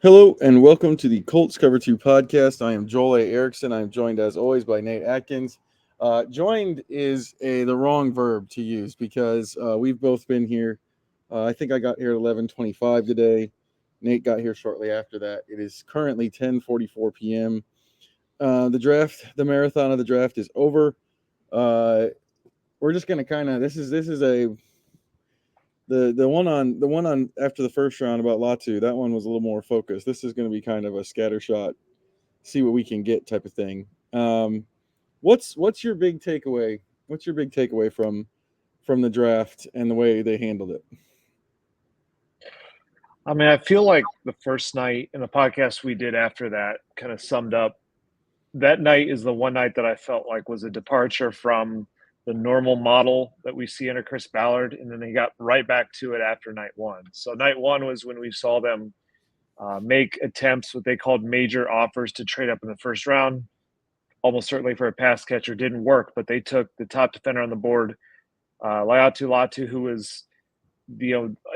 Hello and welcome to the Colts Cover-2 Podcast. I am Joel A. Erickson. I am joined as always by Nate Atkins. Joined is the wrong verb to use because we've both been here. I think I got here at 11:25 today. Nate got here shortly after that. It is currently 10:44 p.m. The marathon of the draft is over. We're just gonna kind of this is the one on after the first round about Latu, that one was a little more focused. This is going to be kind of a scatter shot, see what we can get type of thing. What's your big takeaway? What's your big takeaway from the draft and the way they handled it? I mean, I feel like the first night and the podcast we did after that kind of summed up. That night is the one night that I felt like was a departure from the normal model that we see under Chris Ballard, and then they got right back to it after night one. So night one was when we saw them make attempts, what they called major offers to trade up in the first round, almost certainly for a pass catcher. Didn't work, but they took the top defender on the board, Latu, who was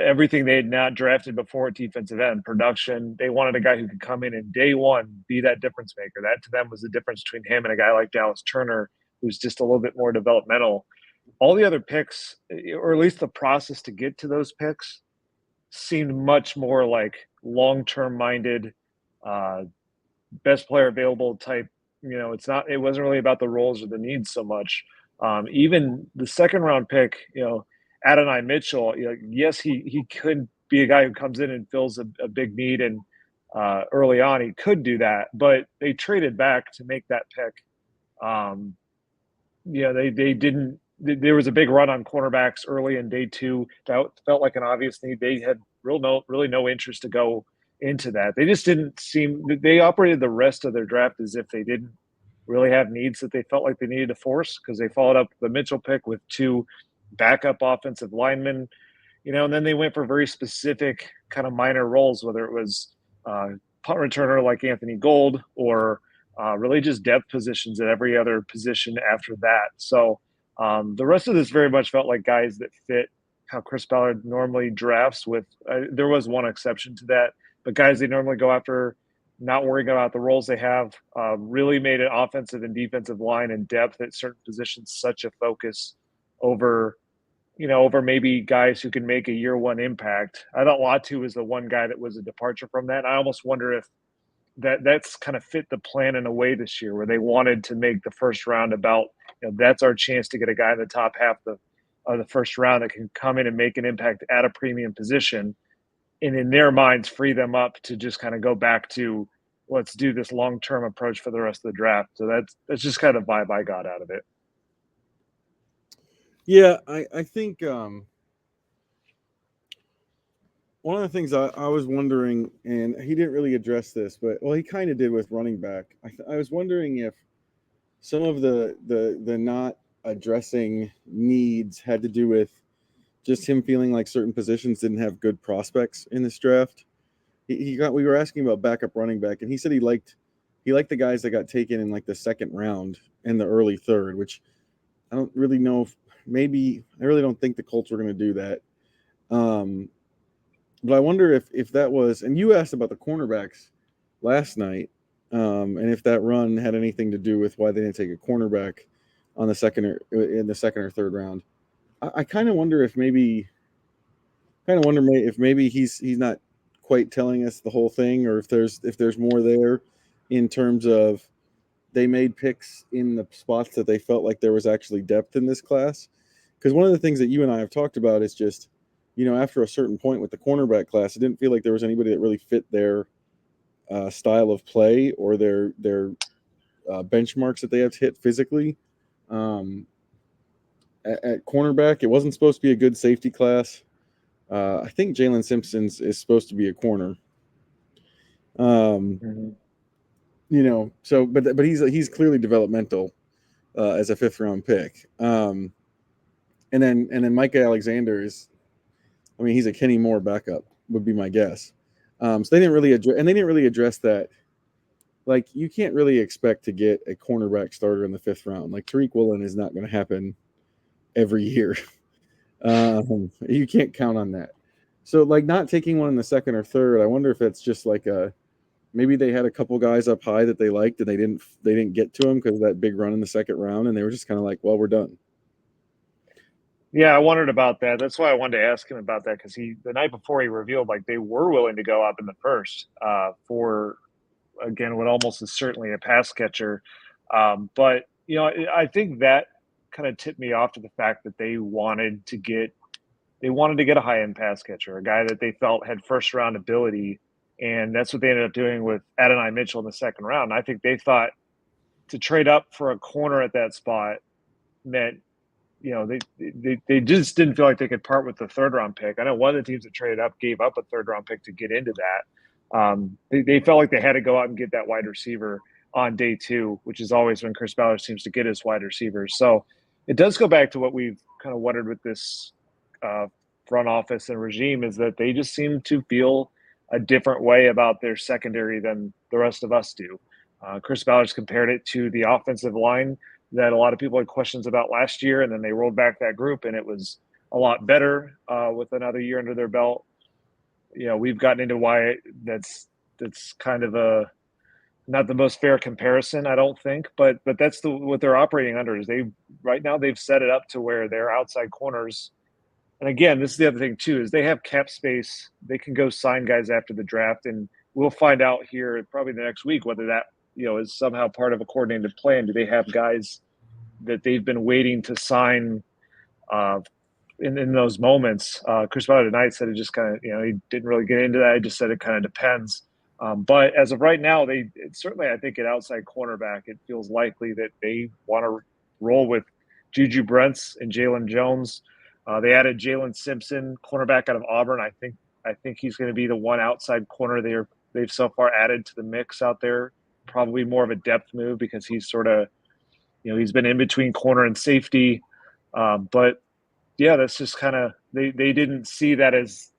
everything they had not drafted before at defensive end production. They wanted a guy who could come in and day one be that difference maker. That to them was the difference between him and a guy like Dallas Turner, who's just a little bit more developmental. All the other picks, or at least the process to get to those picks, seemed much more like long-term minded, best player available type. It wasn't really about the roles or the needs so much. Even the second round pick, Adonai Mitchell, yes, he could be a guy who comes in and fills a big need, and early on he could do that, but they traded back to make that pick. They didn't. There was a big run on cornerbacks early in day two. That felt like an obvious need. They had really no interest to go into that. They just didn't seem. They operated the rest of their draft as if they didn't really have needs that they felt like they needed to force, because they followed up the Mitchell pick with two backup offensive linemen, and then they went for very specific kind of minor roles, whether it was punt returner like Anthony Gold or really just depth positions at every other position after that. So the rest of this very much felt like guys that fit how Chris Ballard normally drafts with. There was one exception to that, but guys they normally go after, not worrying about the roles they have, really made an offensive and defensive line and depth at certain positions such a focus over maybe guys who can make a year one impact. I thought Latu was the one guy that was a departure from that. I almost wonder if that's kind of fit the plan in a way this year, where they wanted to make the first round about, that's our chance to get a guy in the top half of the first round that can come in and make an impact at a premium position, and in their minds free them up to just kind of go back to, let's do this long-term approach for the rest of the draft. So that's just kind of the vibe I got out of it. Yeah, I think one of the things I was wondering, and he didn't really address this, but he kind of did with running back. I was wondering if some of the not addressing needs had to do with just him feeling like certain positions didn't have good prospects in this draft. We were asking about backup running back, and he said he liked the guys that got taken in like the second round and the early third, which I don't really know if maybe I really don't think the Colts were going to do that. But I wonder if that was, and you asked about the cornerbacks last night, and if that run had anything to do with why they didn't take a cornerback on in the second or third round. I kind of wonder if maybe he's not quite telling us the whole thing, or if there's more there in terms of they made picks in the spots that they felt like there was actually depth in this class. Because one of the things that you and I have talked about is just, after a certain point with the cornerback class, it didn't feel like there was anybody that really fit their style of play or their benchmarks that they have to hit physically. At cornerback, it wasn't supposed to be a good safety class. I think Jalen Simpson's is supposed to be a corner. So but he's clearly developmental as a fifth round pick. And then Micah Alexander is, he's a Kenny Moore backup would be my guess. So they didn't really address that. Like, you can't really expect to get a cornerback starter in the fifth round. Like, Tariq Woolen is not going to happen every year. You can't count on that. So like not taking one in the second or third, I wonder if it's just like maybe they had a couple guys up high that they liked and they didn't get to them because of that big run in the second round, and they were just kind of like, well, we're done. Yeah, I wondered about that. That's why I wanted to ask him about that, because the night before he revealed like they were willing to go up in the first for, again, what almost is certainly a pass catcher. But I think that kind of tipped me off to the fact that they wanted to get a high end pass catcher, a guy that they felt had first round ability, and that's what they ended up doing with Adonai Mitchell in the second round. And I think they thought to trade up for a corner at that spot meant, they just didn't feel like they could part with the third round pick. I know one of the teams that traded up gave up a third round pick to get into that. They felt like they had to go out and get that wide receiver on day two, which is always when Chris Ballard seems to get his wide receivers. So it does go back to what we've kind of wondered with this front office and regime, is that they just seem to feel a different way about their secondary than the rest of us do. Chris Ballard's compared it to the offensive line that a lot of people had questions about last year, and then they rolled back that group, and it was a lot better with another year under their belt. We've gotten into why that's kind of not the most fair comparison, I don't think, but that's what they're operating under. Is right now they've set it up to where their outside corners, and again, this is the other thing too, is they have cap space. They can go sign guys after the draft, and we'll find out here probably the next week whether that is somehow part of a coordinated plan. Do they have guys that they've been waiting to sign in those moments? Chris Ballard tonight said it just kind of, he didn't really get into that. He just said it kind of depends. But as of right now, certainly, I think at outside cornerback, it feels likely that they want to roll with Juju Brents and Jalen Jones. They added Jalen Simpson, cornerback out of Auburn. I think he's going to be the one outside corner they've so far added to the mix out there. Probably more of a depth move because he's sort of, he's been in between corner and safety. But yeah, that's just kind of, they didn't see that as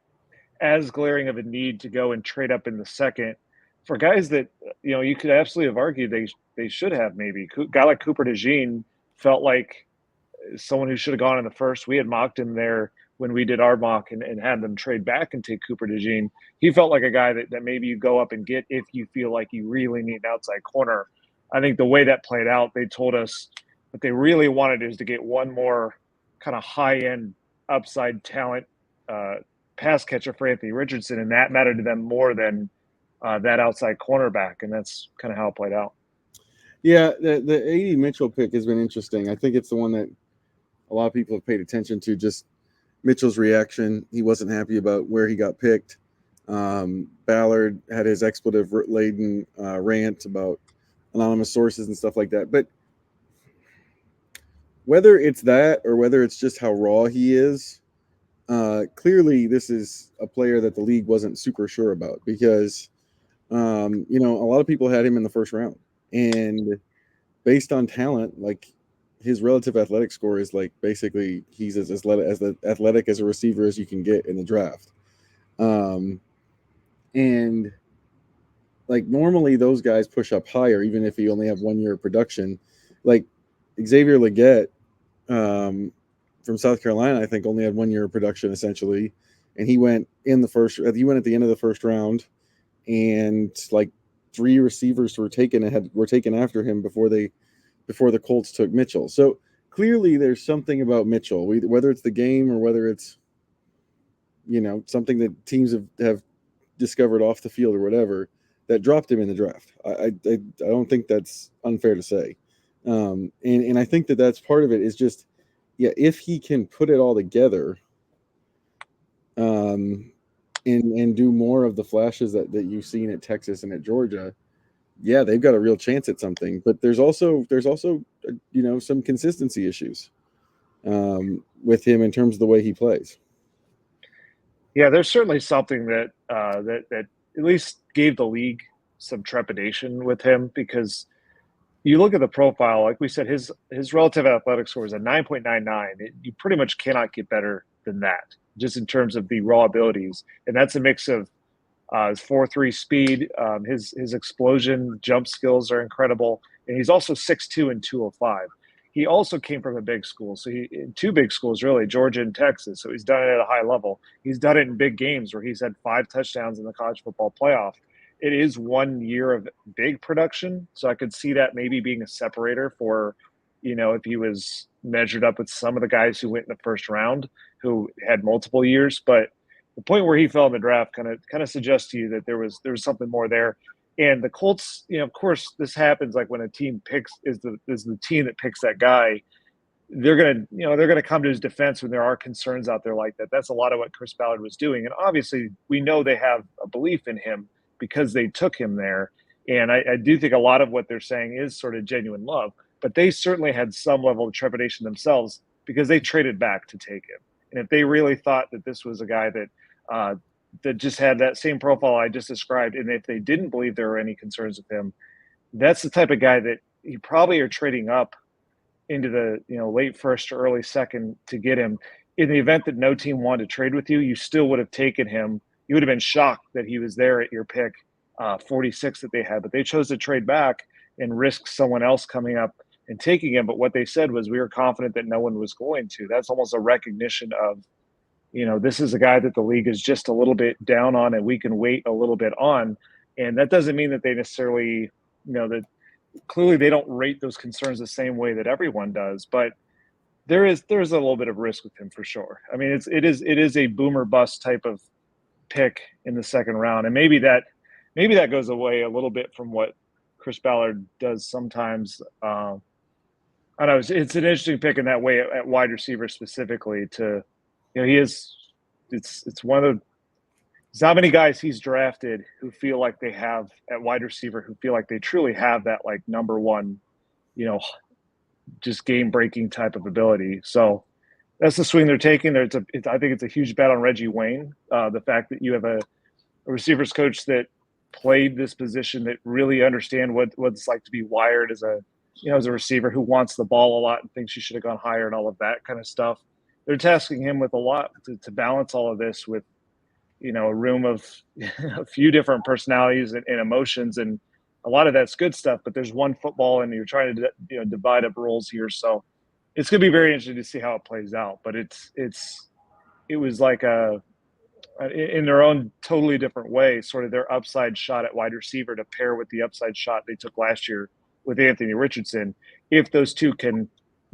glaring of a need to go and trade up in the second for guys that, you could absolutely have argued they should have. Maybe a guy like Cooper DeJean felt like someone who should have gone in the first. We had mocked him there when we did our mock and had them trade back and take Cooper DeJean. He felt like a guy that maybe you go up and get if you feel like you really need an outside corner. I think the way that played out, they told us what they really wanted is to get one more kind of high-end upside talent pass catcher for Anthony Richardson, and that mattered to them more than that outside cornerback, and that's kind of how it played out. Yeah, the Adonai Mitchell pick has been interesting. I think it's the one that a lot of people have paid attention to, just Mitchell's reaction. He wasn't happy about where he got picked. Ballard had his expletive-laden rant about anonymous sources and stuff like that. But whether it's that or whether it's just how raw he is, clearly this is a player that the league wasn't super sure about because, a lot of people had him in the first round. And based on talent, like his relative athletic score is like basically he's as athletic as a receiver as you can get in the draft. And like normally those guys push up higher, even if you only have 1 year of production. Like Xavier Legette from South Carolina, I think only had 1 year of production essentially. And he went at the end of the first round, and like 3 receivers were taken after him before the Colts took Mitchell. So clearly there's something about Mitchell, whether it's the game or whether it's, something that teams have discovered off the field or whatever, that dropped him in the draft. I don't think that's unfair to say. And I think that's part of it is just, if he can put it all together, and do more of the flashes that you've seen at Texas and at Georgia, they've got a real chance at something. But there's also some consistency issues with him in terms of the way he plays. Yeah, there's certainly something that at least gave the league some trepidation with him, because you look at the profile, like we said, his relative athletic score is a 9.99. You pretty much cannot get better than that, just in terms of the raw abilities. And that's a mix of his 4.3 speed, his explosion jump skills are incredible, and he's also 6'2" and 205. he also came from a big school. So two big schools, really, Georgia and Texas. So he's done it at a high level. He's done it in big games where he's had 5 touchdowns in the college football playoff. It is 1 year of big production. So I could see that maybe being a separator for, if he was measured up with some of the guys who went in the first round who had multiple years. But the point where he fell in the draft kind of suggests to you that there was something more there. And the Colts, of course, this happens like when a team is the team that picks that guy. They're gonna come to his defense when there are concerns out there like that. That's a lot of what Chris Ballard was doing, and obviously we know they have a belief in him because they took him there. And I do think a lot of what they're saying is sort of genuine love, but they certainly had some level of trepidation themselves because they traded back to take him. And if they really thought that this was a guy that just had that same profile I just described, and if they didn't believe there were any concerns with him, that's the type of guy that you probably are trading up into the late first or early second to get him. In the event that no team wanted to trade with you, you still would have taken him. You would have been shocked that he was there at your pick 46 that they had, but they chose to trade back and risk someone else coming up and taking him. But what they said was, we were confident that no one was going to. That's almost a recognition of, this is a guy that the league is just a little bit down on and we can wait a little bit on. And that doesn't mean that they necessarily, that clearly they don't rate those concerns the same way that everyone does, but there's a little bit of risk with him for sure. I mean, it is a boomer bust type of pick in the second round. And maybe that goes away a little bit from what Chris Ballard does sometimes. I don't know. It's an interesting pick in that way at wide receiver specifically it's one of the, there's not many guys he's drafted who feel like they have at wide receiver, who feel like they truly have that like number one, just game breaking type of ability. So that's the swing they're taking. I think it's a huge bet on Reggie Wayne. The fact that you have a receivers coach that played this position, that really understand what it's like to be wired as a receiver who wants the ball a lot and thinks you should have gone higher and all of that kind of stuff. They're tasking him with a lot to balance all of this with, a room of a few different personalities and emotions, and a lot of that's good stuff. But there's one football, and you're trying to divide up roles here. So it's going to be very interesting to see how it plays out. But it was like in their own totally different way, sort of their upside shot at wide receiver to pair with the upside shot they took last year with Anthony Richardson. If those two can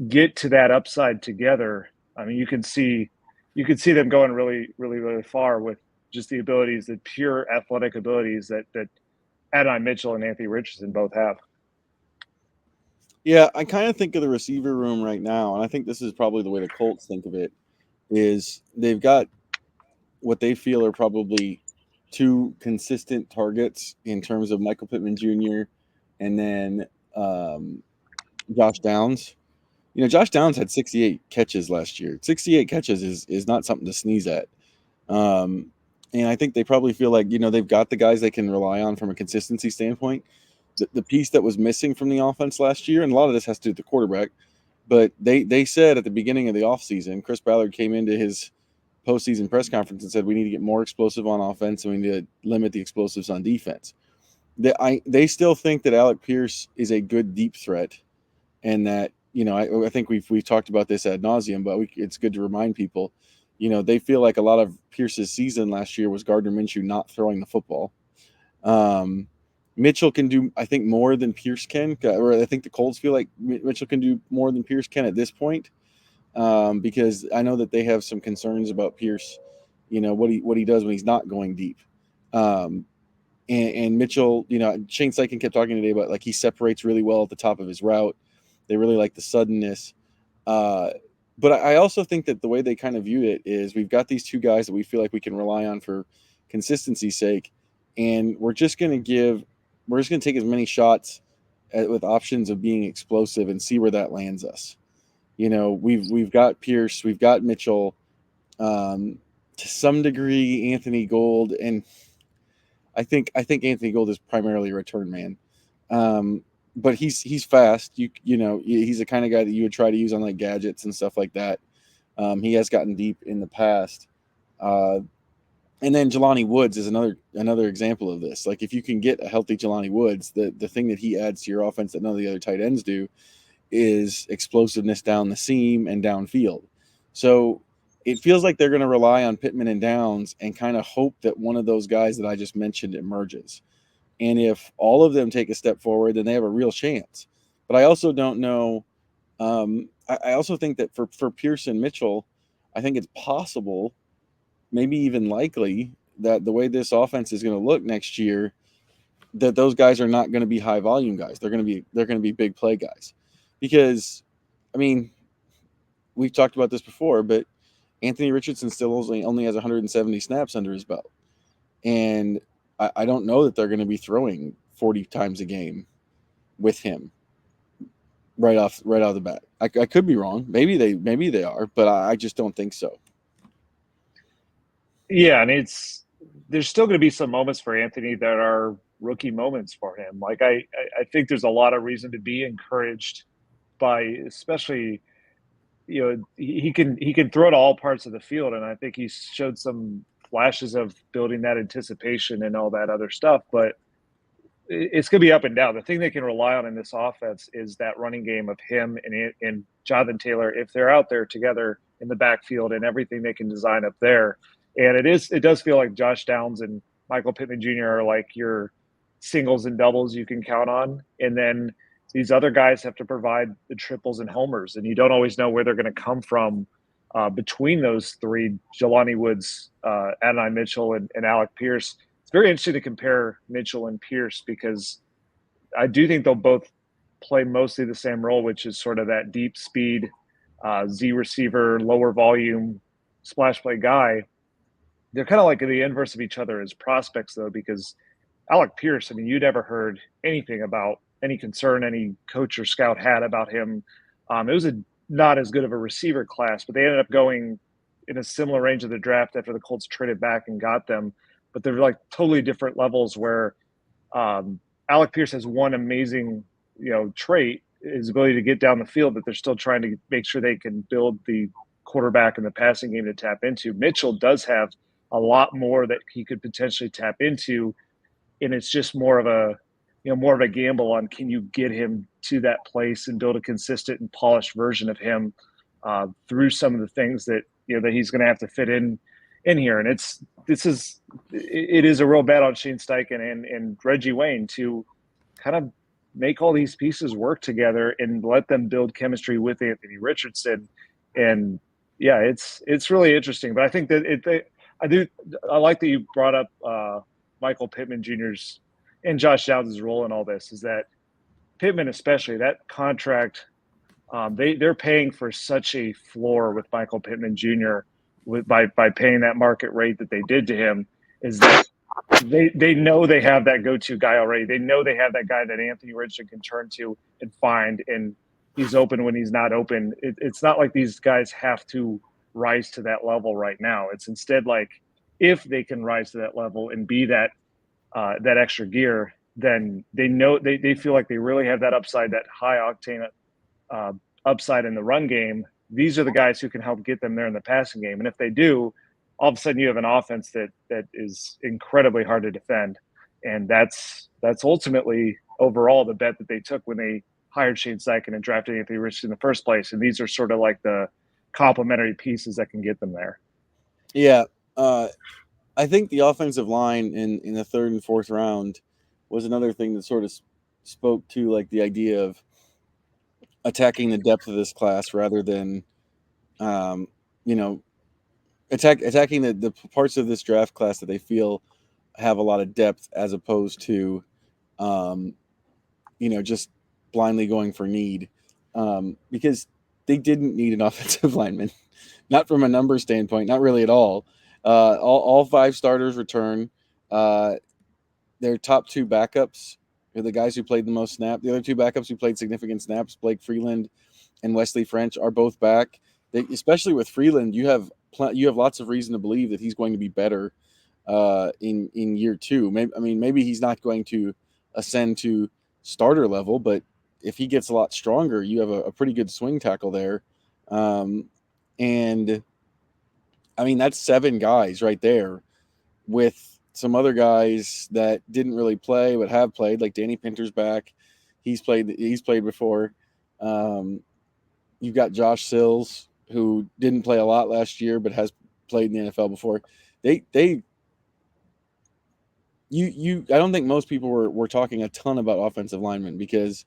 get to that upside together, I mean, you could see them going really, really, really far with just the abilities, the pure athletic abilities that Adonai Mitchell and Anthony Richardson both have. Yeah, I kind of think of the receiver room right now, and I think this is probably the way the Colts think of it, is they've got what they feel are probably 2 consistent targets in terms of Michael Pittman Jr. and then Josh Downs. Josh Downs had 68 catches last year. 68 catches is not something to sneeze at. And I think they probably feel like, they've got the guys they can rely on from a consistency standpoint. The piece that was missing from the offense last year, and a lot of this has to do with the quarterback, but they said at the beginning of the offseason, Chris Ballard came into his postseason press conference and said, we need to get more explosive on offense and we need to limit the explosives on defense. They still think that Alec Pierce is a good deep threat, and that, I think we've talked about this ad nauseum, but it's good to remind people, they feel like a lot of Pierce's season last year was Gardner Minshew not throwing the football. Mitchell can do, I think, more than Pierce can, or I think the Colts feel like Mitchell can do more than Pierce can at this point, because I know that they have some concerns about Pierce, what he does when he's not going deep. And Mitchell, Shane Steichen kept talking today about like he separates really well at the top of his route. They really like the suddenness. But I also think that the way they kind of viewed it is we've got these 2 guys that we feel like we can rely on for consistency's sake, and we're just going to take as many shots with options of being explosive and see where that lands us. We've got Pierce, we've got Mitchell, to some degree Anthony Gold, and I think Anthony Gold is primarily a return man. But he's fast. He's the kind of guy that you would try to use on like gadgets and stuff like that. He has gotten deep in the past. And then Jelani Woods is another example of this. Like if you can get a healthy Jelani Woods, the thing that he adds to your offense that none of the other tight ends do is explosiveness down the seam and downfield. So it feels like they're going to rely on Pittman and Downs and kind of hope that one of those guys that I just mentioned emerges. And if all of them take a step forward, then they have a real chance. But I also don't know. I also think that for Pierce and Mitchell, I think it's possible, maybe even likely, that the way this offense is going to look next year, that those guys are not going to be high volume guys. They're going to be big play guys. Because, I mean, we've talked about this before, but Anthony Richardson still only has 170 snaps under his belt. And I don't know that they're going to be throwing 40 times a game with him right off the bat. I could be wrong. Maybe they are, but I just don't think so. Yeah, and there's still going to be some moments for Anthony that are rookie moments for him. Like I think there's a lot of reason to be encouraged by, especially, he can throw to all parts of the field, and I think he showed some flashes of building that anticipation and all that other stuff. But it's going to be up and down. The thing they can rely on in this offense is that running game of him and Jonathan Taylor, if they're out there together in the backfield, and everything they can design up there. And it does feel like Josh Downs and Michael Pittman Jr. are like your singles and doubles you can count on. And then these other guys have to provide the triples and homers, and you don't always know where they're going to come from between those three: Jelani Woods, Adonai Mitchell, and Alec Pierce. It's very interesting to compare Mitchell and Pierce, because I do think they'll both play mostly the same role, which is sort of that deep speed, Z receiver, lower volume, splash play guy. They're kind of like the inverse of each other as prospects, though, because Alec Pierce, I mean, you never heard anything about any concern any coach or scout had about him. It was not as good of a receiver class, but they ended up going in a similar range of the draft after the Colts traded back and got them. But they're like totally different levels, where Alec Pierce has one amazing, trait, his ability to get down the field, that they're still trying to make sure they can build the quarterback and the passing game to tap into. Mitchell does have a lot more that he could potentially tap into, and it's just more of a gamble on, can you get him to that place and build a consistent and polished version of him through some of the things that that he's going to have to fit in here. And it is a real bet on Shane Steichen and Reggie Wayne to kind of make all these pieces work together and let them build chemistry with Anthony Richardson. And yeah, it's really interesting. But I think that I like that you brought up Michael Pittman Jr.'s and Josh Downs' role in all this. Is that Pittman, especially, that contract, they're paying for such a floor with Michael Pittman Jr. by paying that market rate that they did to him. Is that they know they have that go-to guy already. They know they have that guy that Anthony Richardson can turn to and find, and he's open when he's not open. It's not like these guys have to rise to that level right now. It's instead like, if they can rise to that level and be that extra gear, then they know they feel like they really have that upside, that high octane upside in the run game. These are the guys who can help get them there in the passing game. And if they do, all of a sudden you have an offense that is incredibly hard to defend. And that's ultimately overall the bet that they took when they hired Shane Steichen and drafted Anthony Richardson in the first place. And these are sort of like the complementary pieces that can get them there. Yeah. I think the offensive line in the third and fourth round was another thing that sort of spoke to like the idea of attacking the depth of this class rather than, attacking the parts of this draft class that they feel have a lot of depth, as opposed to, just blindly going for need, because they didn't need an offensive lineman, not from a number standpoint, not really at all. All five starters return. Their top two backups are the guys who played the most snaps. The other two backups who played significant snaps, Blake Freeland and Wesley French, are both back. Especially with Freeland, you have lots of reason to believe that he's going to be better in year two. Maybe he's not going to ascend to starter level, but if he gets a lot stronger, you have a pretty good swing tackle there. And that's 7 guys right there, with some other guys that didn't really play but have played, like Danny Pinter's back. He's played before. You've got Josh Sills, who didn't play a lot last year, but has played in the NFL before. I don't think most people were talking a ton about offensive linemen because,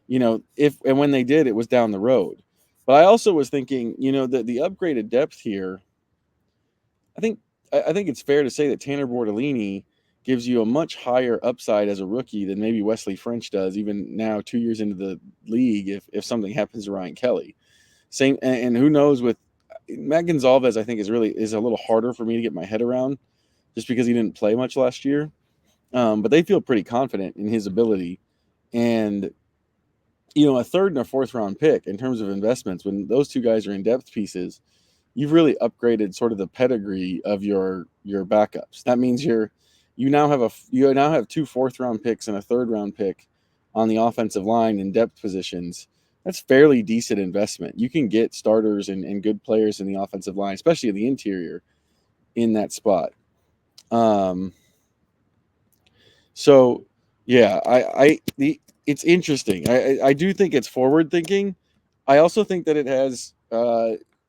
if and when they did, it was down the road. But I also was thinking, that the upgraded depth here, I think it's fair to say that Tanner Bortolini gives you a much higher upside as a rookie than maybe Wesley French does, even now 2 years into the league, if something happens to Ryan Kelly. Same, and who knows with Matt Gonzalez, I think is a little harder for me to get my head around just because he didn't play much last year. But they feel pretty confident in his ability. And, a third and a fourth round pick in terms of investments, when those two guys are in depth pieces, you've really upgraded sort of the pedigree of your backups. That means you now have 2 fourth round picks and a third round pick on the offensive line in depth positions. That's fairly decent investment. You can get starters and good players in the offensive line, especially in the interior, in that spot. So yeah, it's interesting. I do think it's forward thinking. I also think that it has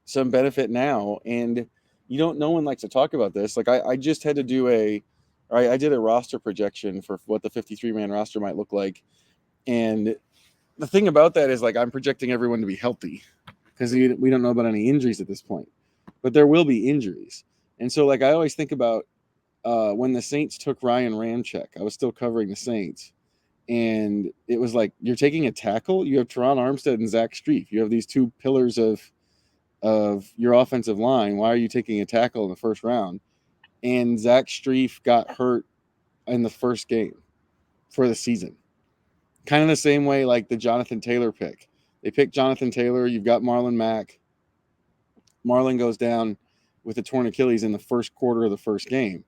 some benefit now, and no one likes to talk about this. Like I just had to do I did a roster projection for what the 53-man roster might look like, and the thing about that is, like, I'm projecting everyone to be healthy because we don't know about any injuries at this point, but there will be injuries. And so, like, I always think about when the Saints took Ryan Ramczyk. I was still covering the Saints, and it was like, you're taking a tackle. You have Teron Armstead and Zach Strief. You have these 2 pillars of your offensive line. Why are you taking a tackle in the first round? And Zach Strief got hurt in the first game for the season. Kind of the same way like the Jonathan Taylor pick. They picked Jonathan Taylor. You've got Marlon Mack. Marlon goes down with a torn Achilles in the first quarter of the first game.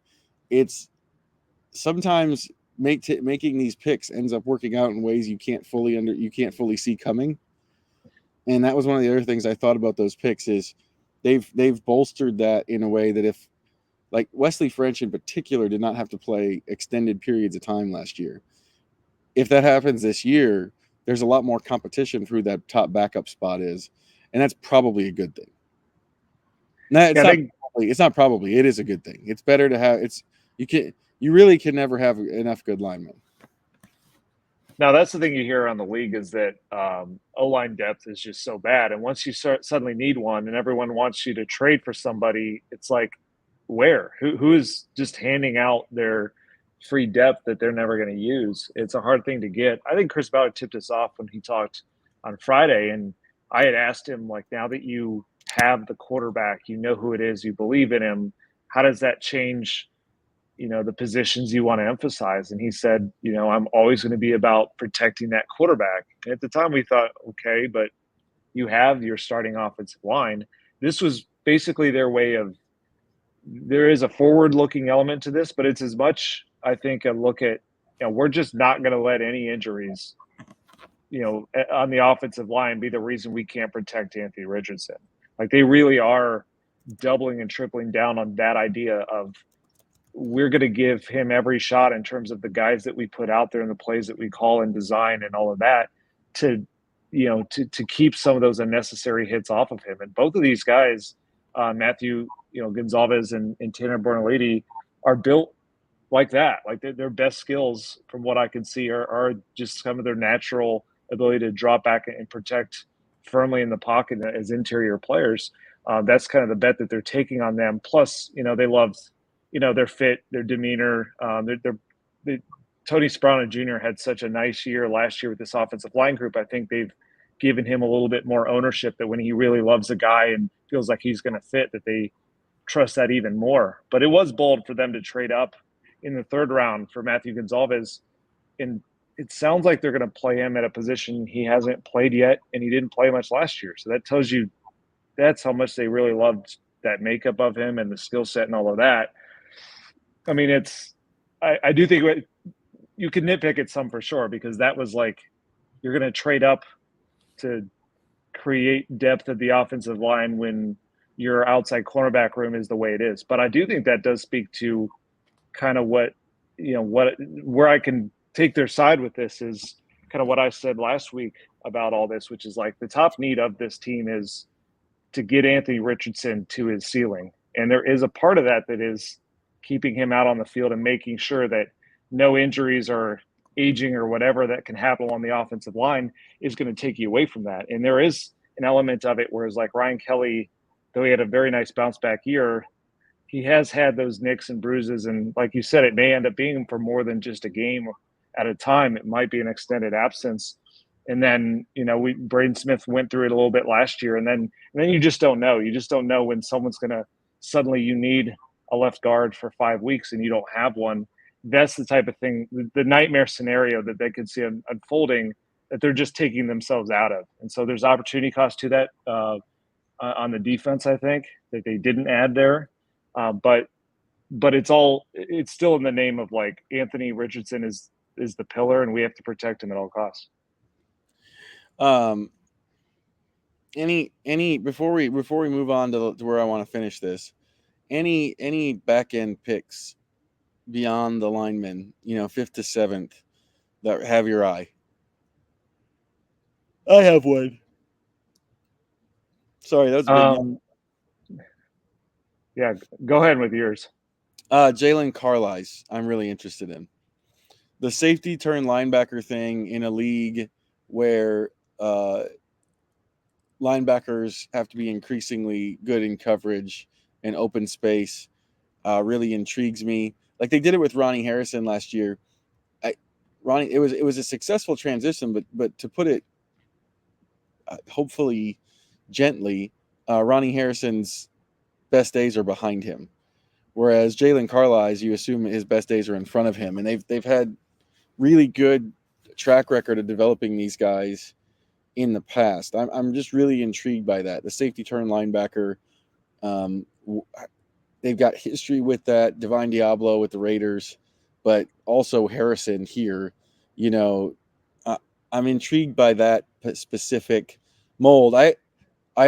It's sometimes making these picks ends up working out in ways you can't fully see coming. And that was one of the other things I thought about those picks is they've bolstered that in a way that if, like, Wesley French in particular did not have to play extended periods of time last year. If that happens this year, there's a lot more competition for who that top backup spot is, and that's probably a good thing. It's not probably. It is a good thing. It's better to have. You really can never have enough good linemen. Now, that's the thing you hear around the league is that O-line depth is just so bad, and once you suddenly need one, and everyone wants you to trade for somebody, it's like, where? Who is just handing out their free depth that they're never going to use? It's a hard thing to get. I think Chris Ballard tipped us off when he talked on Friday, and I had asked him, like, now that you have the quarterback, you know who it is, you believe in him, how does that change, the positions you want to emphasize? And he said, I'm always going to be about protecting that quarterback. And at the time we thought, okay, but you have your starting offensive line. This was basically their way of, there is a forward-looking element to this, but it's as much, I think, a look at, we're just not going to let any injuries, on the offensive line be the reason we can't protect Anthony Richardson. Like, they really are doubling and tripling down on that idea of, we're going to give him every shot in terms of the guys that we put out there and the plays that we call and design and all of that to keep some of those unnecessary hits off of him. And both of these guys, Matthew, Gonzalez and Tanner Bortolini, are built like that. Like, their best skills, from what I can see, are just some of their natural ability to drop back and protect firmly in the pocket as interior players. That's kind of the bet that they're taking on them. Plus, they love, their fit, their demeanor. Tony Sproul Jr. had such a nice year last year with this offensive line group. I think they've given him a little bit more ownership, that when he really loves a guy and feels like he's going to fit, that they trust that even more. But it was bold for them to trade up in the third round for Matthew Gonzalez. And it sounds like they're going to play him at a position he hasn't played yet, and he didn't play much last year. So that tells you that's how much they really loved that makeup of him and the skill set and all of that. I mean, I do think you can nitpick it some for sure, because that was like, you're going to trade up to create depth at the offensive line when your outside cornerback room is the way it is. But I do think that does speak to kind of where I can take their side with this is kind of what I said last week about all this, which is like the top need of this team is to get Anthony Richardson to his ceiling. And there is a part of that is keeping him out on the field and making sure that no injuries or aging or whatever that can happen on the offensive line is going to take you away from that. And there is an element of it, whereas like Ryan Kelly, though he had a very nice bounce back year, he has had those nicks and bruises. And like you said, it may end up being for more than just a game at a time. It might be an extended absence. And then, Braden Smith went through it a little bit last year. And then you just don't know. You just don't know when someone's going to suddenly you need a left guard for 5 weeks and you don't have one. That's the type of thing, the nightmare scenario that they could see unfolding that they're just taking themselves out of. And so there's opportunity cost to that on the defense, I think, that they didn't add there. But it's still in the name of like Anthony Richardson is the pillar and we have to protect him at all costs. Any before we move on to where I want to finish this, any back end picks beyond the linemen, 5th to 7th that have your eye? I have one. Sorry, that was a big yeah, go ahead with yours. Jalen Carlisle, I'm really interested in. The safety turn linebacker thing in a league where linebackers have to be increasingly good in coverage and open space really intrigues me. Like they did it with Ronnie Harrison last year. It was a successful transition, but to put it hopefully gently, Ronnie Harrison's best days are behind him, whereas Jalen Carlisle, you assume his best days are in front of him, and they've had really good track record of developing these guys in the past. I'm just really intrigued by that. The safety turn linebacker, they've got history with that. Divine Diablo with the Raiders, but also Harrison here. I'm intrigued by that specific mold. I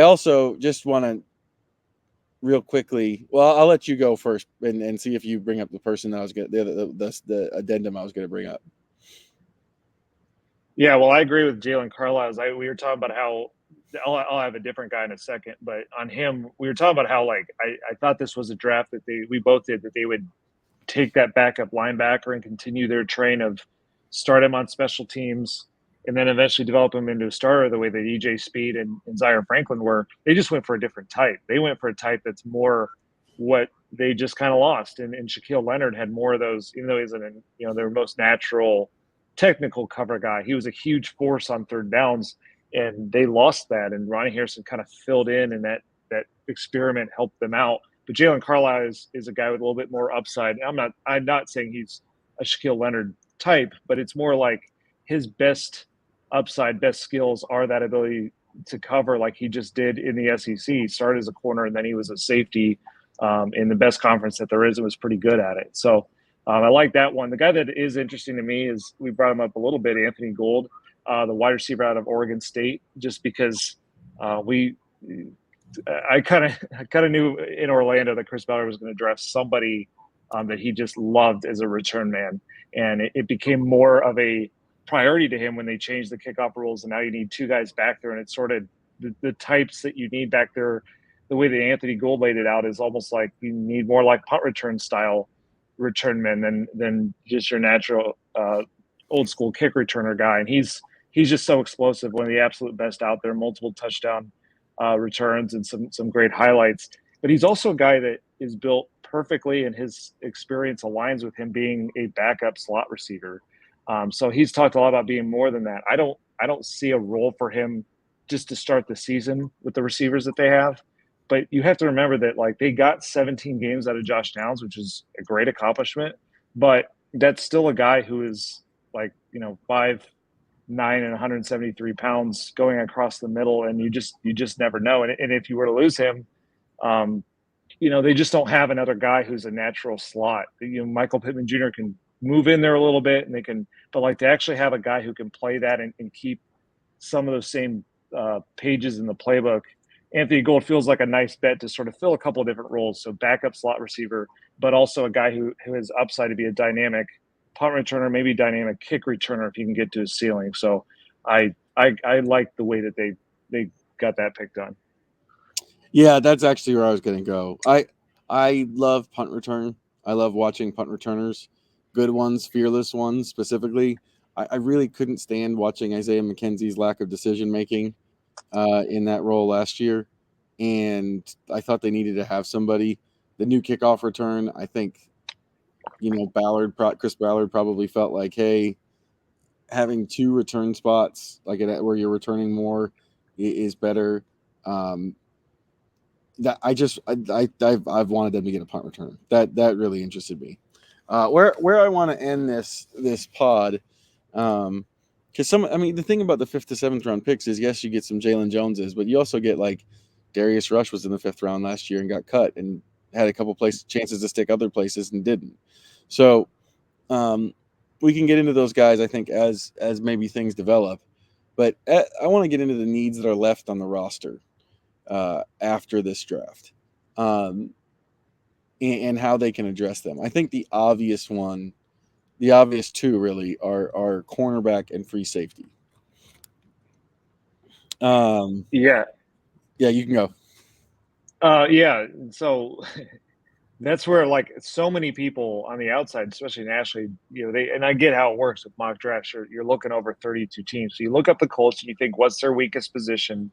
also just want to real quickly. Well, I'll let you go first and see if you bring up the person that I was going the addendum I was going to bring up. Yeah, well, I agree with Jalen Carlisle. We were talking about how I'll have a different guy in a second, but on him, we were talking about how like I thought this was a draft that we both did, that they would take that backup linebacker and continue their train of start him on special teams and then eventually develop him into a starter the way that EJ Speed and Zaire Franklin were. They just went for a different type. They went for a type that's more what they just kind of lost. And Shaquille Leonard had more of those, even though he's their most natural technical cover guy. He was a huge force on third downs, and they lost that. And Ronnie Harrison kind of filled in, and that experiment helped them out. But Jalen Carlisle is a guy with a little bit more upside. I'm not saying he's a Shaquille Leonard type, but it's more like his best upside, best skills are that ability to cover like he just did in the SEC. He started as a corner, and then he was a safety in the best conference that there is, and was pretty good at it. So I like that one. The guy that is interesting to me is, we brought him up a little bit, Anthony Gould, the wide receiver out of Oregon State, just because I kind of knew in Orlando that Chris Ballard was going to draft somebody that he just loved as a return man. And it became more of a priority to him when they changed the kickoff rules. And now you need two guys back there. And it's sort of the types that you need back there. The way that Anthony Gould laid it out is almost like you need more like punt return style return men than just your natural old school kick returner guy. And he's just so explosive, one of the absolute best out there, multiple touchdown returns and some great highlights. But he's also a guy that is built perfectly, and his experience aligns with him being a backup slot receiver. So he's talked a lot about being more than that. I don't see a role for him just to start the season with the receivers that they have. But you have to remember that like they got 17 games out of Josh Downs, which is a great accomplishment. But that's still a guy who is like 5'9" and 173 pounds going across the middle, and you just never know. And if you were to lose him, they just don't have another guy who's a natural slot. Michael Pittman Jr. can move in there a little bit, and but like to actually have a guy who can play that and keep some of those same pages in the playbook. Anthony Gould feels like a nice bet to sort of fill a couple of different roles. So backup slot receiver, but also a guy who has upside to be a dynamic punt returner, maybe dynamic kick returner if you can get to his ceiling. So I I like the way that they got that pick done. Yeah, that's actually where I was going to go. I love punt return. I love watching punt returners, good ones, fearless ones specifically. I really couldn't stand watching Isaiah McKenzie's lack of decision making in that role last year, and I thought they needed to have somebody. The new kickoff return, I think, Chris Ballard probably felt like, hey, having two return spots where you're returning more is better. That I've wanted them to get a punt return. That really interested me. Where I want to end this pod, because the thing about the 5th to 7th round picks is, yes, you get some Jalen Joneses, but you also get like Darius Rush was in the 5th round last year and got cut and had a couple chances to stick other places and didn't. So we can get into those guys, I think, as maybe things develop. But I want to get into the needs that are left on the roster after this draft, and how they can address them. I think the obvious two really are cornerback and free safety. Yeah. Yeah, you can go. Yeah. So that's where like so many people on the outside, especially nationally, and I get how it works with mock drafts. You're looking over 32 teams. So you look up the Colts and you think, what's their weakest position?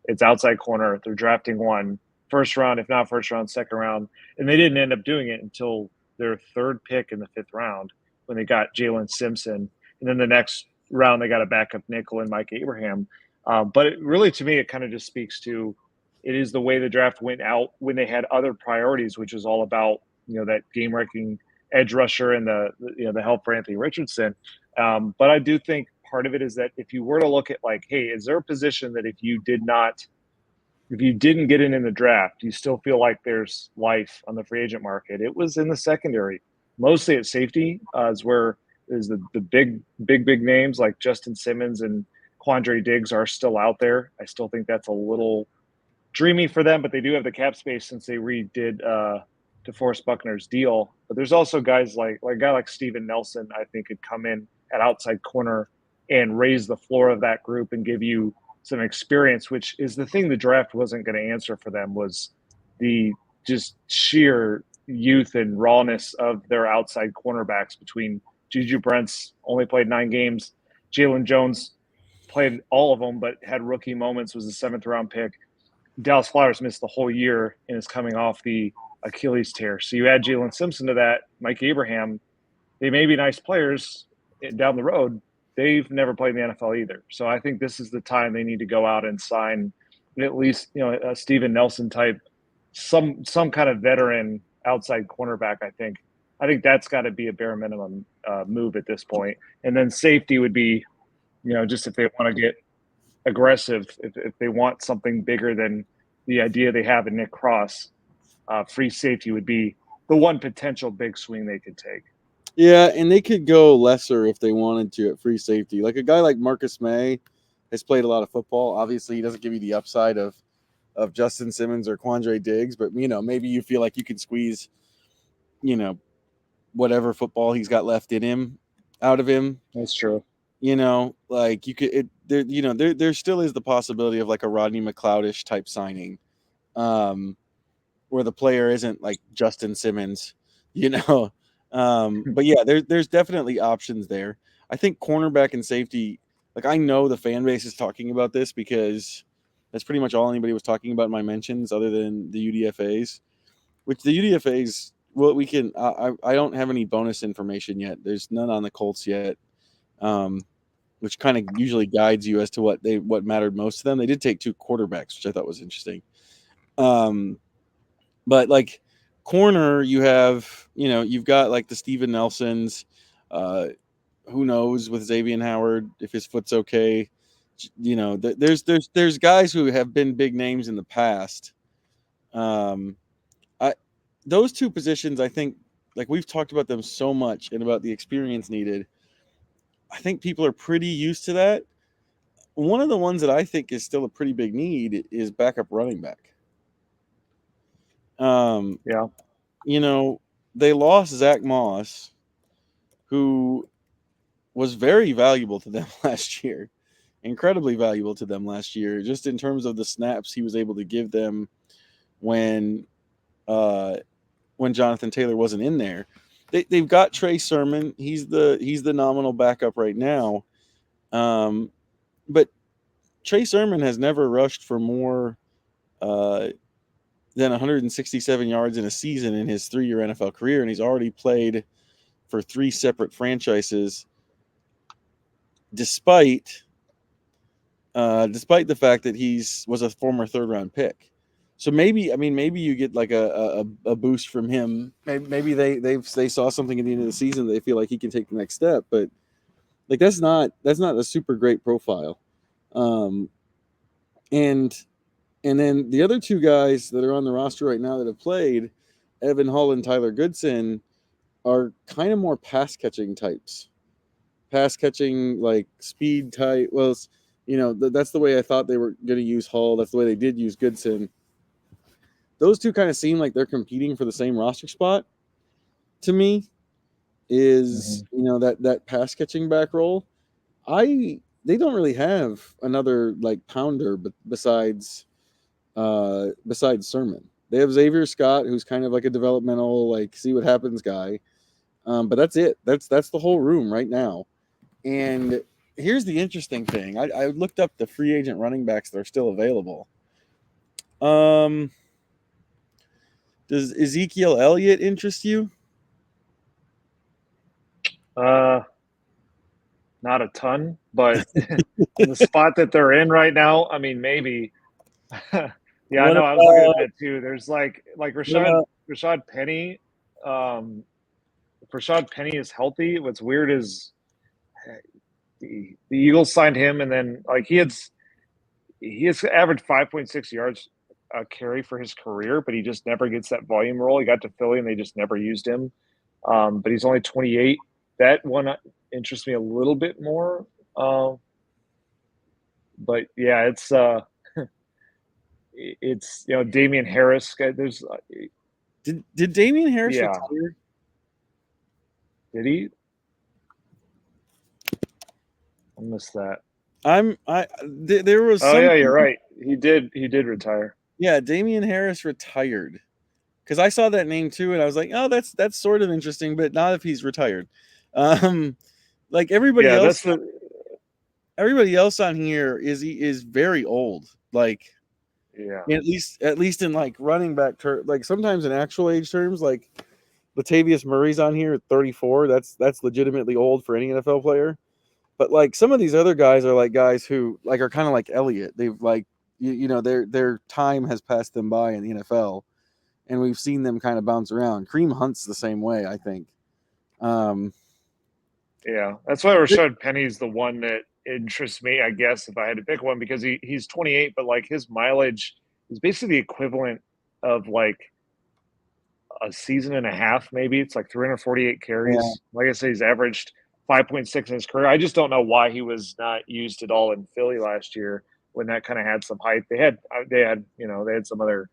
It's outside corner. They're drafting one first round, if not first round, second round. And they didn't end up doing it until their third pick in the 5th round when they got Jalen Simpson. And then the next round, they got a backup nickel and Mike Abraham. But really, to me, it kind of just speaks to it is the way the draft went out when they had other priorities, which was all about that game wrecking edge rusher and the help for Anthony Richardson. But I do think part of it is that if you were to look at like, hey, is there a position that if you didn't get in the draft, you still feel like there's life on the free agent market? It was in the secondary, mostly at safety, is where is the big names like Justin Simmons and Quandre Diggs are still out there. I still think that's a little dreamy for them, but they do have the cap space since they redid DeForest Buckner's deal. But there's also guys like a guy like Steven Nelson, I think, could come in at outside corner and raise the floor of that group and give you some experience, which is the thing the draft wasn't going to answer for them, was the just sheer youth and rawness of their outside cornerbacks. Between Juju Brents only played 9 games, Jalen Jones played all of them but had rookie moments, was a 7th round pick. Dallas Flowers missed the whole year and is coming off the Achilles tear. So you add Jalen Simpson to that, Mike Abraham, they may be nice players down the road. They've never played in the NFL either. So I think this is the time they need to go out and sign at least, a Steven Nelson type, some kind of veteran outside cornerback. I think that's got to be a bare minimum move at this point. And then safety would be, just if they want to get aggressive, if they want something bigger than the idea they have in Nick Cross, free safety would be the one potential big swing they could take. Yeah, and they could go lesser if they wanted to at free safety. Like a guy like Marcus May has played a lot of football. Obviously, he doesn't give you the upside of Justin Simmons or Quandre Diggs, but maybe you feel like you can squeeze, whatever football he's got left in him out of him. That's true. Like you could there still is the possibility of like a Rodney McLeodish type signing, where the player isn't like Justin Simmons, but yeah, there's definitely options there. I think cornerback and safety, like I know the fan base is talking about this because that's pretty much all anybody was talking about in my mentions other than the UDFAs, which the UDFAs, well, we can, I don't have any bonus information yet. There's none on the Colts yet. Which kind of usually guides you as to what mattered most to them. They did take 2 quarterbacks, which I thought was interesting. But like corner, you have, you've got like the Steven Nelsons. Who knows with Xavier Howard if his foot's okay. There's guys who have been big names in the past. Those 2 positions, I think, like we've talked about them so much and about the experience needed. I think people are pretty used to that. One of the ones that I think is still a pretty big need is backup running back. Yeah. They lost Zach Moss, who was very valuable to them last year. incredibly valuable to them last year, just in terms of the snaps he was able to give them when Jonathan Taylor wasn't in there. They've got Trey Sermon. He's the nominal backup right now. But Trey Sermon has never rushed for more than 167 yards in a season in his 3-year NFL career, and he's already played for 3 separate franchises, despite the fact that was a former 3rd-round pick. So maybe you get like a boost from him. Maybe they saw something at the end of the season that they feel like he can take the next step, but like that's not a super great profile. And then the other 2 guys that are on the roster right now that have played, Evan Hull and Tyler Goodson, are kind of more pass catching types. Pass catching, like speed type. Well, that's the way I thought they were going to use Hull. That's the way they did use Goodson. Those 2 kind of seem like they're competing for the same roster spot to me. Is that pass catching back role? They don't really have another like pounder, but besides Sermon, they have Xavier Scott, who's kind of like a developmental, like see what happens guy. But that's it. That's the whole room right now. And here's the interesting thing. I looked up the free agent running backs that are still available. Does Ezekiel Elliott interest you? Not a ton, but in the spot that they're in right now, I mean, maybe. Yeah, I know. I was looking at that too. There's like Rashad Penny. Rashad Penny is healthy. What's weird is the Eagles signed him, and then like he has averaged 5.6 yards a carry for his career, but he just never gets that volume role. He got to Philly, and they just never used him. But he's only 28. That one interests me a little bit more. But yeah, it's Damian Harris. There's did Damian Harris retire? Did he? I missed that. There was. Oh yeah, you're right. He did retire. Yeah, Damian Harris retired. Because I saw that name too, and I was like, oh, that's sort of interesting, but not if he's retired. Like everybody else. Everybody else on here is very old. Like, yeah, at least in like running back like sometimes in actual age terms, like Latavius Murray's on here at 34. That's legitimately old for any NFL player. But like some of these other guys are like guys who like are kind of like Elliott. They've like their time has passed them by in the NFL, and we've seen them kind of bounce around. Kareem Hunt's the same way, I think. Yeah, that's why Rashad Penny's the one that interests me, I guess, if I had to pick one, because he's 28, but like his mileage is basically the equivalent of like a season and a half, maybe. It's like 348 carries. Yeah. Like I say, he's averaged 5.6 in his career. I just don't know why he was not used at all in Philly last year when that kind of had some hype. They had some other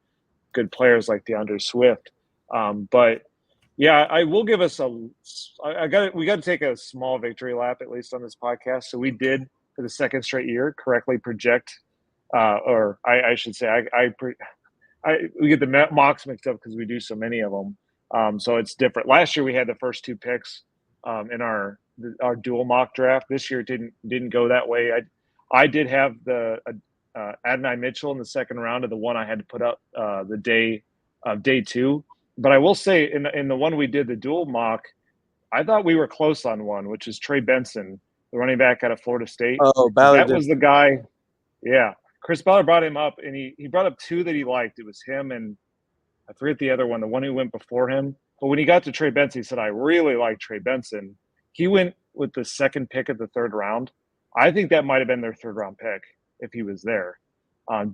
good players like DeAndre Swift. But yeah, I will give us we got to take a small victory lap, at least on this podcast. So we did, for the second straight year, correctly project, or I should say, we get the mocks mixed up because we do so many of them. So it's different. Last year we had the first 2 picks in our dual mock draft. This year it didn't go that way. I did have the Adonai Mitchell in the second round of the one I had to put up the day of day 2. But I will say in the one we did, the dual mock, I thought we were close on one, which is Trey Benson, the running back out of Florida State. Oh, Ballard. That was the guy. Yeah. Chris Ballard brought him up, and he brought up 2 that he liked. It was him and I forget the other one, the one who went before him. But when he got to Trey Benson, he said, I really like Trey Benson. He went with the second pick of the 3rd round. I think that might have been their 3rd round pick if he was there.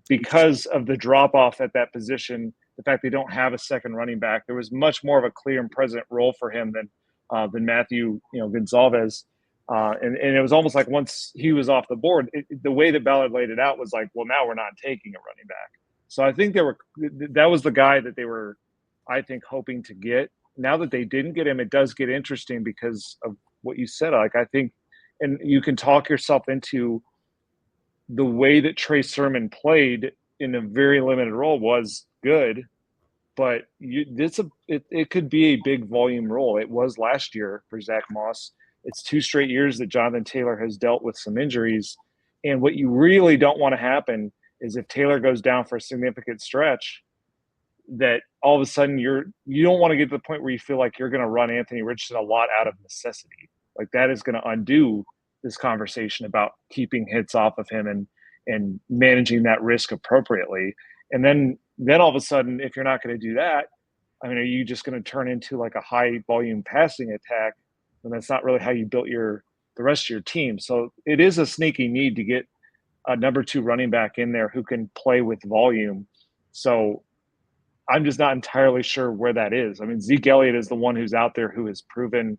Because of the drop-off at that position, the fact they don't have a second running back, there was much more of a clear and present role for him than Matthew Gonzalez. And it was almost like once he was off the board, the way that Ballard laid it out was like, well, now we're not taking a running back. So I think that was the guy that they were, I think, hoping to get. Now that they didn't get him, it does get interesting because of what you said. Like, I think, and you can talk yourself into the way that Trey Sermon played in a very limited role was good, but it could be a big volume role. It was last year for Zach Moss. It's 2 straight years that Jonathan Taylor has dealt with some injuries. And what you really don't want to happen is if Taylor goes down for a significant stretch, that all of a sudden you don't want to get to the point where you feel like you're going to run Anthony Richardson a lot out of necessity. Like that is going to undo this conversation about keeping hits off of him and managing that risk appropriately. And then all of a sudden, if you're not going to do that, I mean, are you just going to turn into like a high volume passing attack? And that's not really how you built the rest of your team. So it is a sneaky need to get a number 2 running back in there who can play with volume. So I'm just not entirely sure where that is. I mean, Zeke Elliott is the one who's out there who has proven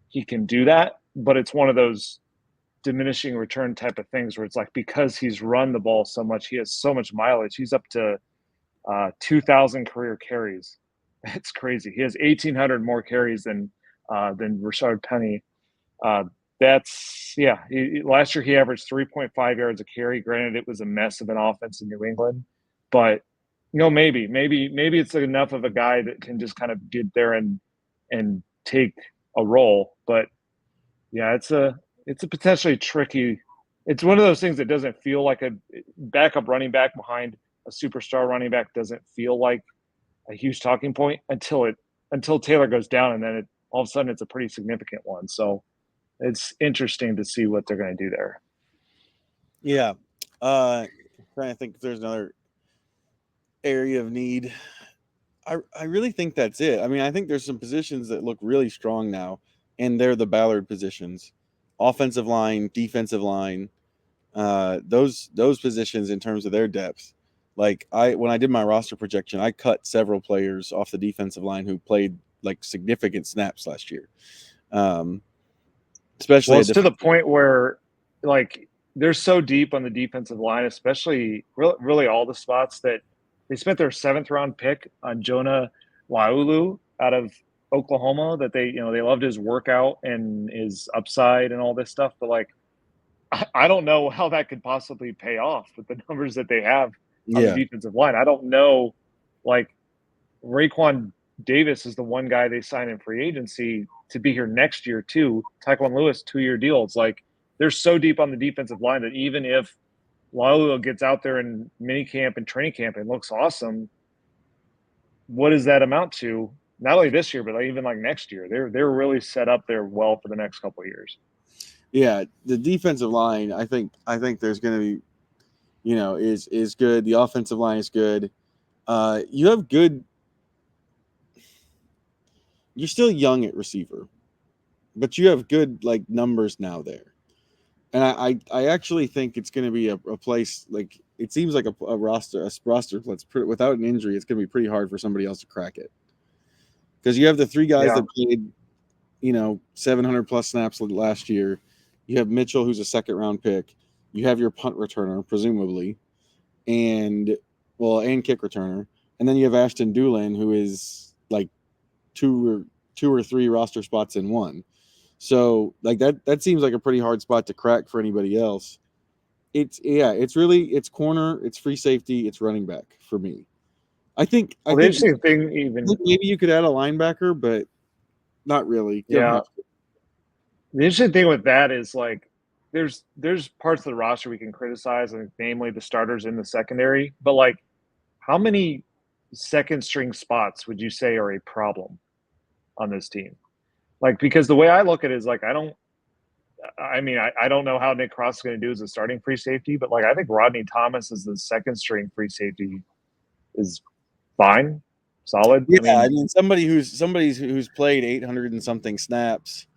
he can do that, but it's one of those diminishing return type of things where it's like, because he's run the ball so much, he has so much mileage. He's up to 2,000 career carries. That's crazy. He has 1,800 more carries than Rashard Penny. Last year he averaged 3.5 yards a carry. Granted, it was a mess of an offense in New England, but maybe it's enough of a guy that can just kind of get there and take a role. But yeah, it's a potentially tricky. It's one of those things that doesn't feel like a backup running back behind a superstar running back. Doesn't feel like a huge talking point until Taylor goes down, and then all of a sudden it's a pretty significant one. So it's interesting to see what they're going to do there. Yeah. Trying to think if there's another area of need. I really think that's it. I mean, I think there's some positions that look really strong now, and they're the Ballard positions. Offensive line, defensive line, those positions in terms of their depth. Like when I did my roster projection, I cut several players off the defensive line who played like significant snaps last year. Especially it's to the point where like they're so deep on the defensive line, especially really all the spots, that they spent their 7th round pick on Jonah Laulu out of Oklahoma, that they loved his workout and his upside and all this stuff. But like, I don't know how that could possibly pay off with the numbers that they have on the defensive line. I don't know. Like, Raekwon Davis is the one guy they signed in free agency to be here next year too. Tyquan Lewis, 2-year deal. It's like they're so deep on the defensive line that even if Laulu gets out there in minicamp and training camp and looks awesome, what does that amount to? Not only this year, but even like next year. They're really set up there well for the next couple of years. Yeah, the defensive line, I think there's going to be, is good. The offensive line is good. You have good. You're still young at receiver, but you have good like numbers now there. And I actually think it's going to be a place, like it seems like a roster that's without an injury, it's going to be pretty hard for somebody else to crack it. Because you have the 3 guys that played, 700 plus snaps last year. You have Mitchell, who's a 2nd round pick. You have your punt returner, presumably, and kick returner. And then you have Ashton Dulin, who is like two or three roster spots in one. So like that seems like a pretty hard spot to crack for anybody else. It's corner, it's free safety, it's running back for me. I think the interesting thing, maybe you could add a linebacker, but not really. You don't have to. The interesting thing with that is like there's parts of the roster we can criticize, and namely the starters in the secondary. But like, how many 2nd string spots would you say are a problem on this team? Like, because the way I look at it is like I don't know how Nick Cross is going to do as a starting free safety, but like I think Rodney Thomas as the 2nd string free safety is fine, solid. Yeah, I mean somebody who's played 800 and something snaps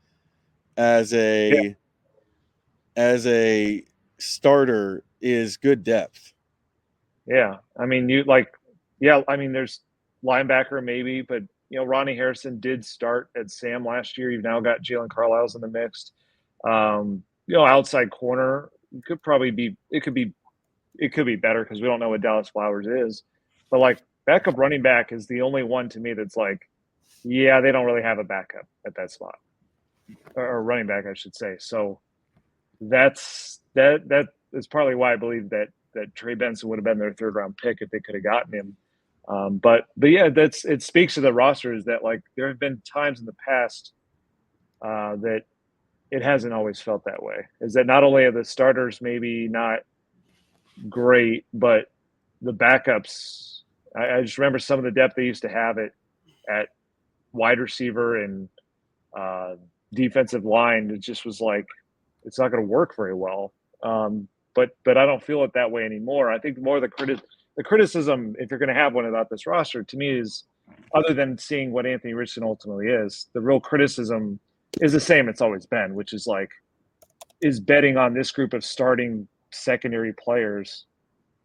as a starter is good depth. Yeah, I mean there's linebacker maybe, but Ronnie Harrison did start at Sam last year. You've now got Jalen Carlisle's in the mix. Outside corner could be better because we don't know what Dallas Flowers is. But like backup running back is the only one to me that's like, yeah, they don't really have a backup at that spot, or running back, I should say. So that it's partly why I believe that Trey Benson would have been their 3rd round pick if they could have gotten him. But yeah, it speaks to the rosters that like there have been times in the past that it hasn't always felt that way. Is that not only are the starters maybe not great, but the backups. I just remember some of the depth they used to have at wide receiver and defensive line. It just was like it's not going to work very well. But I don't feel it that way anymore. I think more the criticism, if you're going to have one about this roster, to me is other than seeing what Anthony Richardson ultimately is, the real criticism is the same it's always been, which is like, is betting on this group of starting secondary players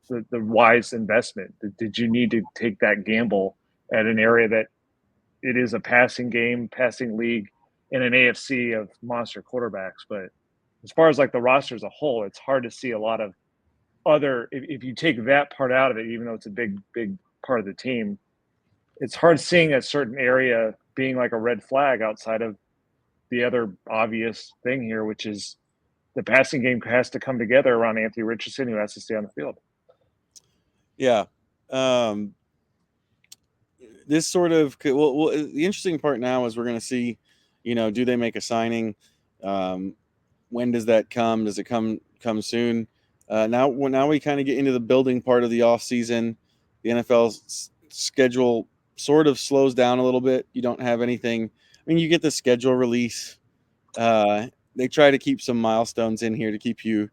the wise investment? Did you need to take that gamble at an area that it is a passing league in an AFC of monster quarterbacks? But as far as like the roster as a whole, it's hard to see a lot of other, if you take that part out of it, even though it's a big part of the team, it's hard seeing a certain area being like a red flag outside of the other obvious thing here, which is the passing game has to come together around Anthony Richardson, who has to stay on the field. Yeah. This sort of, well, the interesting part now is we're going to see, do they make a signing? When does that come? Does it come soon? Now we kind of get into the building part of the off season. The NFL schedule sort of slows down a little bit. You don't have anything. I mean, you get the schedule release. They try to keep some milestones in here to keep you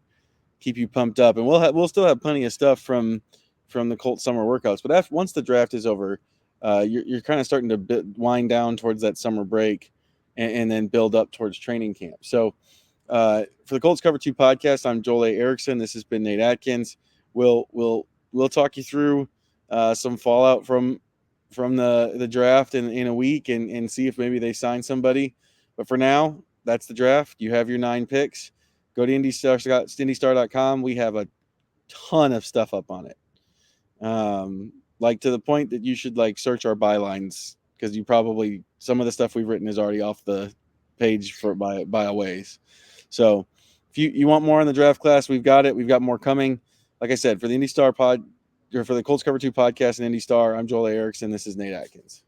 pumped up, and we'll still have plenty of stuff from the Colts summer workouts. But once the draft is over, you're kind of starting to wind down towards that summer break, and then build up towards training camp. So for the Colts Cover-2 podcast, I'm Joel A. Erickson. This has been Nate Atkins. We'll talk you through some fallout from the draft in a week and see if maybe they sign somebody. But for now, that's the draft. You have your 9 picks. Go to IndyStar.com. We have a ton of stuff up on it. Like to the point that you should like search our bylines, because you probably, some of the stuff we've written is already off the page by a ways. So if you want more on the draft class, we've got it. We've got more coming. Like I said, for the Colts Cover-2 podcast and Indy Star, I'm Joel A. Erickson. This is Nate Atkins.